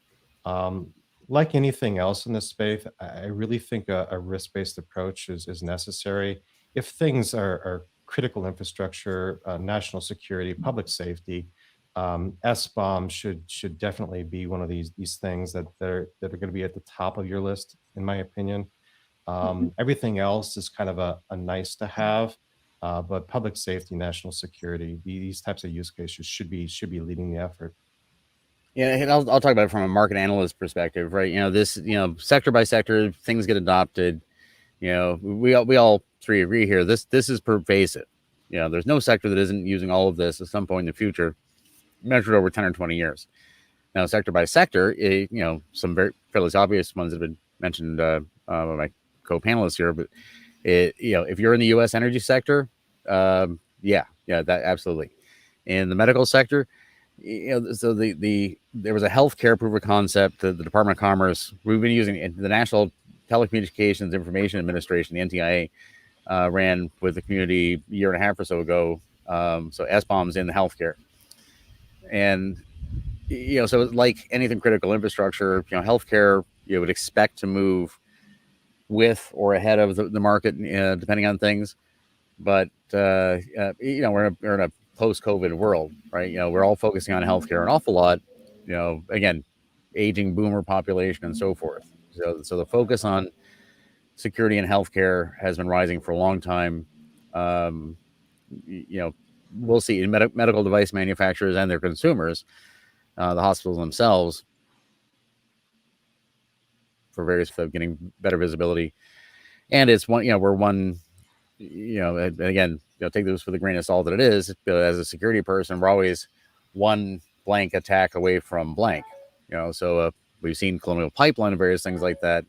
Like anything else in this space, I really think a risk-based approach is necessary. If things are critical infrastructure, national security, public safety, SBOM should definitely be one of these things that are going to be at the top of your list, in my opinion. Everything else is kind of a nice to have, but public safety, national security, these types of use cases should be leading the effort. Yeah, and I'll talk about it from a market analyst perspective, right? Sector by sector, things get adopted. We all three agree here. This is pervasive. There's no sector that isn't using all of this at some point in the future, measured over 10 or 20 years. Now, sector by sector, some very fairly obvious ones that have been mentioned by my co-panelists here, but if you're in the U.S. energy sector, that absolutely. In the medical sector, so there was a healthcare proof of concept that the Department of Commerce, we've been using the National Telecommunications Information Administration, the NTIA, ran with the community a year and a half or so ago. So SBOMs in healthcare. And, so like anything critical infrastructure, healthcare, you would expect to move with or ahead of the market, depending on things. But, we're in a post-COVID world, right? We're all focusing on healthcare an awful lot, again, aging boomer population and so forth. So the focus on security and healthcare has been rising for a long time. We'll see in medical device manufacturers and their consumers, the hospitals themselves, for various getting better visibility. And it's one, we're one, and again, take this with a grain of salt that it is. As a security person, we're always one blank attack away from blank. So we've seen Colonial Pipeline and various things like that.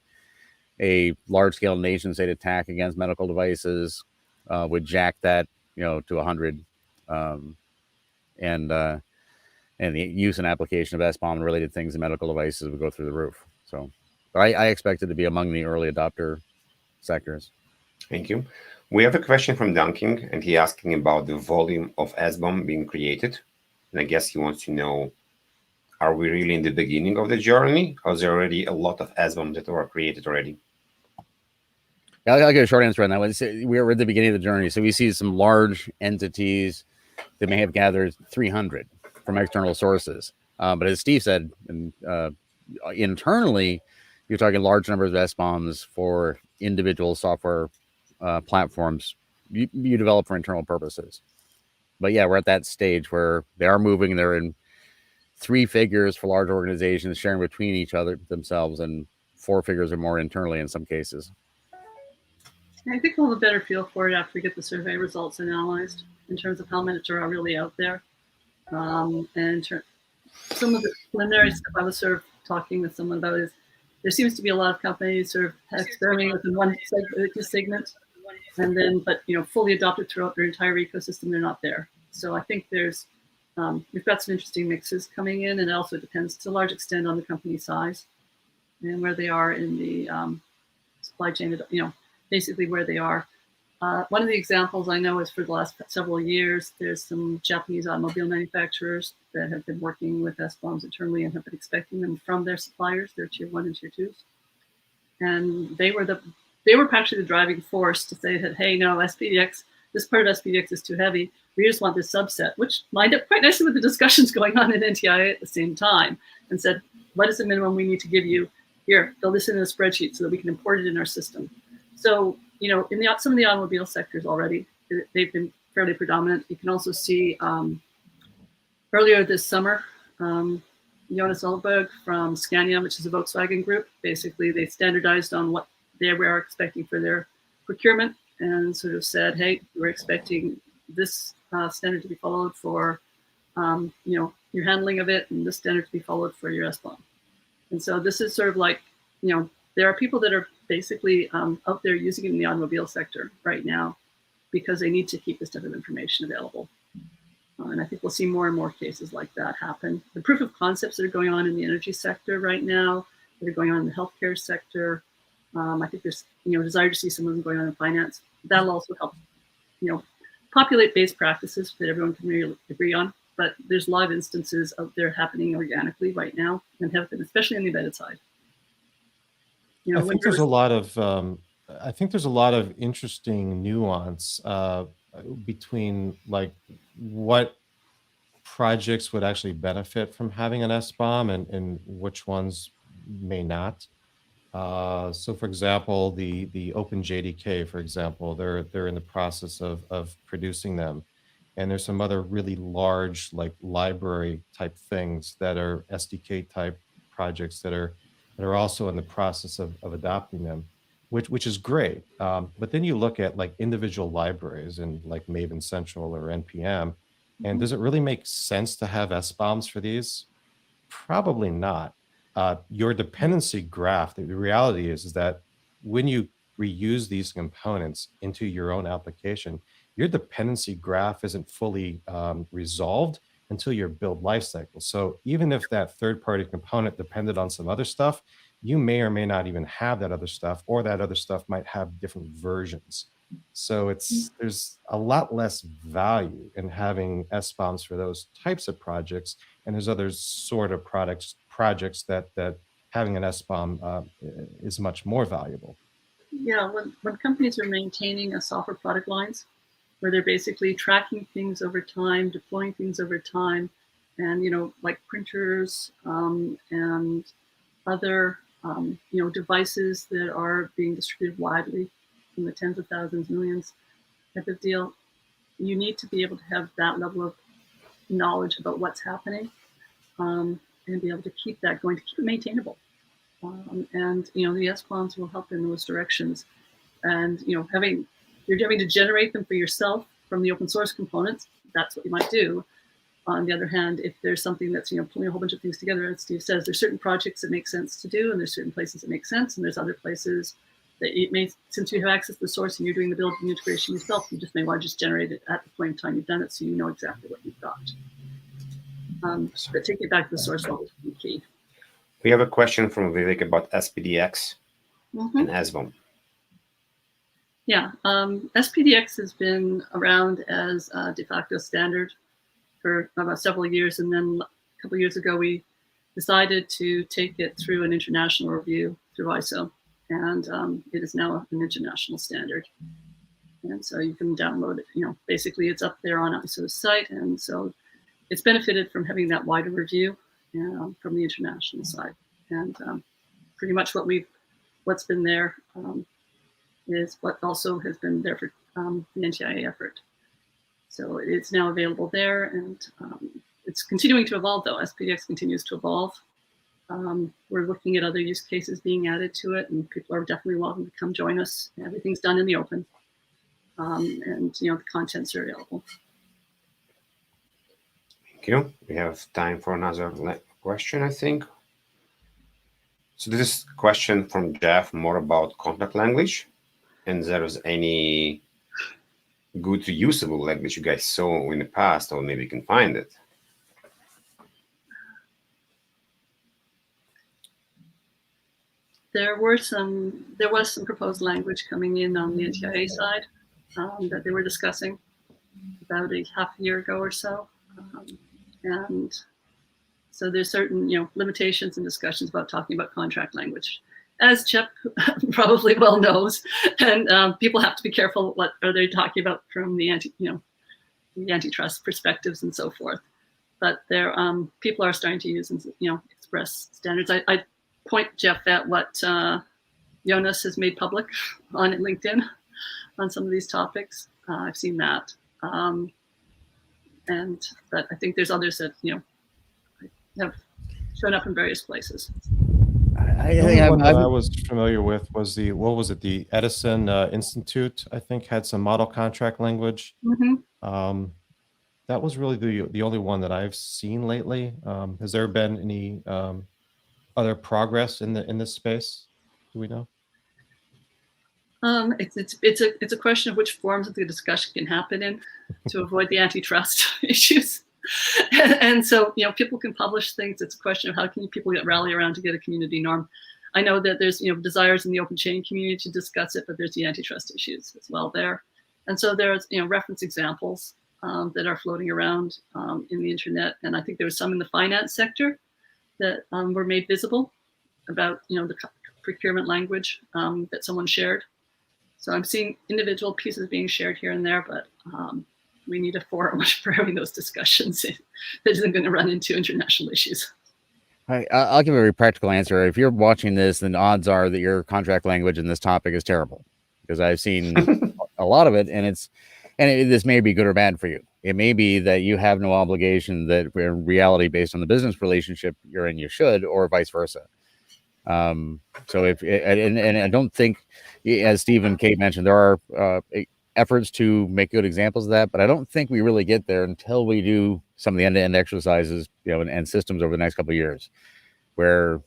A large-scale nation-state attack against medical devices would jack that, to 100, and the use and application of SBOM and related things in medical devices would go through the roof. So, I expect it to be among the early adopter sectors. Thank you. We have a question from Duncan, and he's asking about the volume of SBOM being created. And I guess he wants to know, are we really in the beginning of the journey, or is there already a lot of SBOM that were created already? I'll get a short answer on that one. We're at the beginning of the journey. So we see some large entities that may have gathered 300 from external sources. But as Steve said, internally, you're talking large numbers of SBOMs for individual software platforms you develop for internal purposes. But yeah, we're at that stage where they are moving. They're in 3 figures for large organizations sharing between each other themselves, and 4 figures or more internally in some cases. I think we'll have a better feel for it after we get the survey results analyzed in terms of how many are really out there. And some of the preliminary stuff I was sort of talking with someone about is there seems to be a lot of companies sort of experimenting with one segment, and then, but fully adopted throughout their entire ecosystem, they're not there. So I think there's we've got some interesting mixes coming in, and it also depends to a large extent on the company size and where they are in the supply chain. Basically where they are. One of the examples I know is for the last several years, there's some Japanese automobile manufacturers that have been working with SBOMs internally and have been expecting them from their suppliers, their tier 1 and tier 2s. And they were actually the driving force to say that, hey, no, SPDX, this part of SPDX is too heavy. We just want this subset, which lined up quite nicely with the discussions going on in NTIA at the same time, and said, what is the minimum we need to give you? Here, fill this in a spreadsheet so that we can import it in our system. So, in some of the automobile sectors already, they've been fairly predominant. You can also see earlier this summer, Jonas Ullberg from Scania, which is a Volkswagen group, basically they standardized on what they were expecting for their procurement and sort of said, hey, we're expecting this standard to be followed for, your handling of it, and this standard to be followed for your SBOM. And so this is sort of like, there are people that are basically out there using it in the automobile sector right now because they need to keep this type of information available. And I think we'll see more and more cases like that happen. The proof of concepts that are going on in the energy sector right now, that are going on in the healthcare sector, I think there's desire to see some of them going on in finance. That'll also help, populate base practices that everyone can really agree on. But there's a lot of instances out there happening organically right now, and have been, especially on the embedded side. I think there's a lot of interesting nuance between like what projects would actually benefit from having an SBOM and which ones may not. So for example, the OpenJDK, for example, they're in the process of producing them. And there's some other really large like library type things that are SDK type projects that are also in the process of adopting them, which is great. But then you look at like individual libraries and like Maven Central or NPM, and does it really make sense to have SBOMs for these? Probably not. Your dependency graph, the reality is that when you reuse these components into your own application, your dependency graph isn't fully resolved until your build lifecycle. So even if that third-party component depended on some other stuff, you may or may not even have that other stuff, or that other stuff might have different versions. So there's a lot less value in having SBOMs for those types of projects, and there's other sort of projects that having an SBOM is much more valuable. Yeah, when companies are maintaining a software product lines, where they're basically tracking things over time, deploying things over time, and like printers and other devices that are being distributed widely in the tens of thousands, millions type of deal, you need to be able to have that level of knowledge about what's happening and be able to keep that going, to keep it maintainable. And the SBOMs will help in those directions. And you're having to generate them for yourself from the open source components. That's what you might do. On the other hand, if there's something that's pulling a whole bunch of things together, as Steve says, there's certain projects that make sense to do, and there's certain places that make sense, and there's other places that it may, since you have access to the source and you're doing the build and integration yourself, you just may want to just generate it at the point in time you've done it, so you know exactly what you've got. But taking it back to the source level is key. We have a question from Vivek about SPDX and SBOM. Yeah, SPDX has been around as a de facto standard for about several years, and then a couple of years ago we decided to take it through an international review through ISO, and it is now an international standard. And so you can download it. Basically it's up there on ISO's site, and so it's benefited from having that wider review from the international side. And pretty much what's been there is what also has been there for the NTIA effort. So it's now available there, and it's continuing to evolve, though. SPDX continues to evolve. We're looking at other use cases being added to it, and people are definitely welcome to come join us. Everything's done in the open, and the contents are available. Thank you. We have time for another question, I think. So this is a question from Jeff, more about contract language, and there's any good usable language you guys saw in the past, or maybe you can find it. There was some proposed language coming in on the NTIA side that they were discussing about a half a year ago or so, and so there's certain limitations and discussions about talking about contract language, as Jeff probably well knows, and people have to be careful what are they talking about from the antitrust perspectives and so forth. But there, people are starting to use express standards. I point Jeff at what Jonas has made public on LinkedIn on some of these topics. I've seen that, but I think there's others that have shown up in various places. The one that I was familiar with was the Edison Institute, I think, had some model contract language. That was really the only one that I've seen lately. Has there been any other progress in this space? Do we know? It's a question of which forms of the discussion can happen in to avoid the antitrust issues. And so, people can publish things. It's a question of how can people rally around to get a community norm. I know that there's, desires in the open chain community to discuss it, but there's the antitrust issues as well there. And so there's, reference examples that are floating around in the internet. And I think there was some in the finance sector that were made visible about, the procurement language that someone shared. So I'm seeing individual pieces being shared here and there, but we need a forum for having those discussions that isn't going to run into international issues. I'll give a very practical answer. If you're watching this, then odds are that your contract language in this topic is terrible, because I've seen a lot of it, and this may be good or bad for you. It may be that you have no obligation that in reality, based on the business relationship you're in, you should, or vice versa. So and I don't think, as Steve and Kate mentioned, there are efforts to make good examples of that, but I don't think we really get there until we do some of the end-to-end exercises, and systems over the next couple of years, where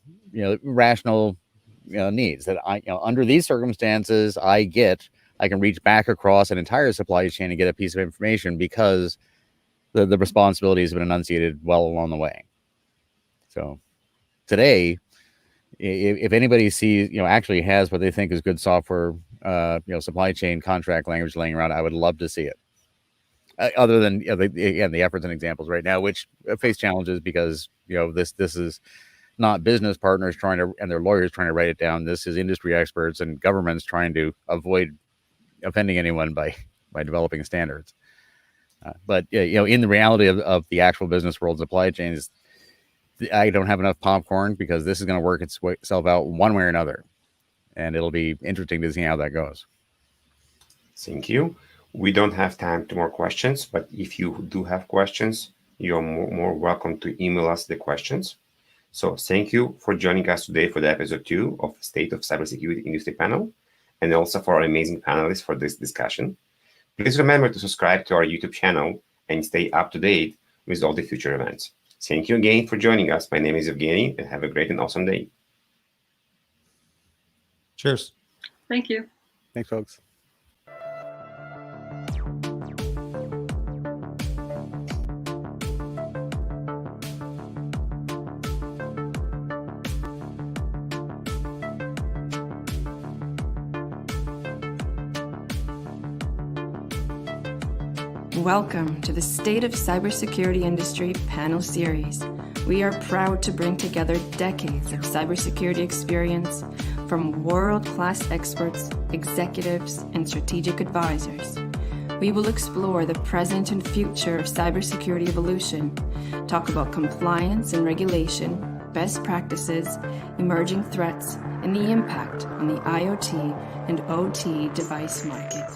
rational needs that under these circumstances I can reach back across an entire supply chain and get a piece of information because the responsibilities have been enunciated well along the way. So today, if anybody sees, actually has what they think is good software, supply chain contract language laying around, I would love to see it. Other than the efforts and examples right now, which face challenges because this is not business partners and their lawyers trying to write it down. This is industry experts and governments trying to avoid offending anyone by developing standards. But in the reality of the actual business world supply chains, I don't have enough popcorn because this is going to work itself out one way or another, and it'll be interesting to see how that goes. Thank you. We don't have time to more questions, but if you do have questions, you're more welcome to email us the questions. So thank you for joining us today for the episode 2 of State of Cybersecurity Industry Panel, and also for our amazing panelists for this discussion. Please remember to subscribe to our YouTube channel and stay up to date with all the future events. Thank you again for joining us. My name is Evgeny, and have a great and awesome day. Cheers. Thank you. Thanks, folks. Welcome to the State of Cybersecurity Industry Panel Series. We are proud to bring together decades of cybersecurity experience from world-class experts, executives, and strategic advisors. We will explore the present and future of cybersecurity evolution, talk about compliance and regulation, best practices, emerging threats, and the impact on the IoT and OT device market.